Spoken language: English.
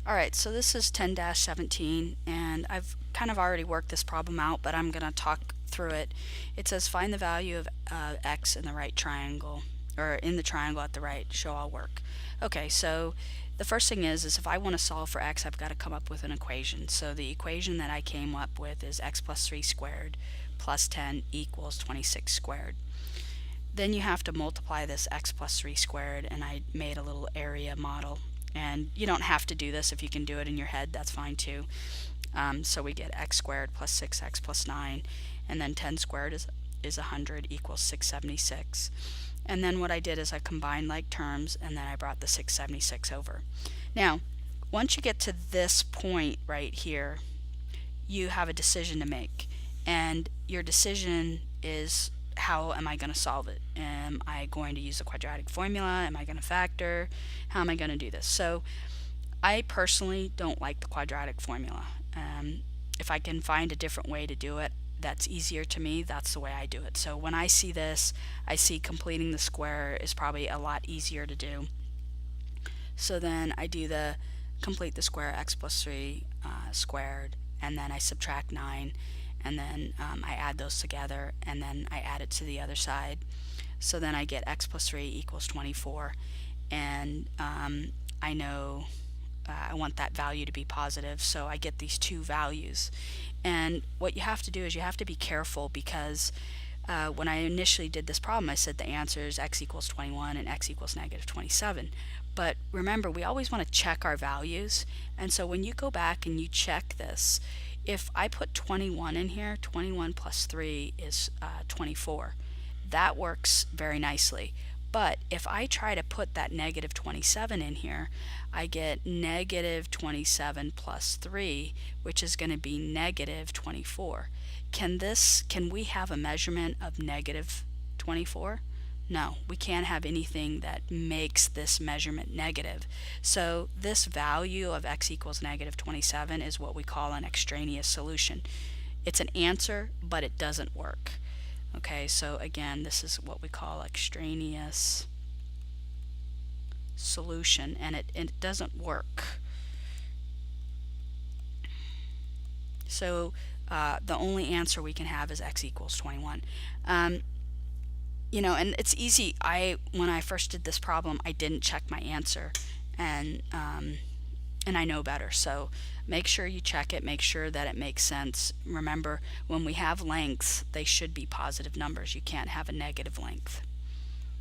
Alright, so this is 10-17, and I've kind of already worked this problem out, but I'm going to talk through it. It says find the value of x in the right triangle, or in the triangle at the right, show all work. Okay, so the first thing is if I want to solve for x, I've got to come up with an equation. So the equation that I came up with is x plus 3 squared plus 10 equals 26 squared. Then you have to multiply this x plus 3 squared, and I made a little area model. And you don't have to do this. If you can do it in your head, that's fine too. So we get x squared plus 6x plus 9, and then 10 squared is 100 equals 676. And then what I did is I combined like terms, and then I brought the 676 over. Now, once you get to this point right here, you have a decision to make. And your decision is, how am I going to solve it? Am I going to use the quadratic formula? Am I going to factor? How am I going to do this? So I personally don't like the quadratic formula. If I can find a different way to do it that's easier to me, that's the way I do it. So when I see this, I see completing the square is probably a lot easier to do. So then I do the complete the square, x plus 3 squared, and then I subtract 9, and then I add those together, and then I add it to the other side. So then I get x plus 3 equals 24, and I know I want that value to be positive, so I get these two values. And what you have to do is you have to be careful, because when I initially did this problem, I said the answer is x equals 21 and x equals negative 27. But remember, we always want to check our values, and so when you go back and you check this, if I put 21 in here, 21 plus 3 is 24. That works very nicely. But if I try to put that negative 27 in here, I get negative 27 plus 3, which is going to be negative 24. Can we have a measurement of negative 24? No, we can't have anything that makes this measurement negative. So this value of x equals negative 27 is what we call an extraneous solution. It's an answer, but it doesn't work. Okay, so again, this is what we call extraneous solution, and it doesn't work. So the only answer we can have is x equals 21. You know, and it's easy. When I first did this problem, I didn't check my answer, and I know better. So make sure you check it, make sure that it makes sense. Remember, when we have lengths, they should be positive numbers. You can't have a negative length.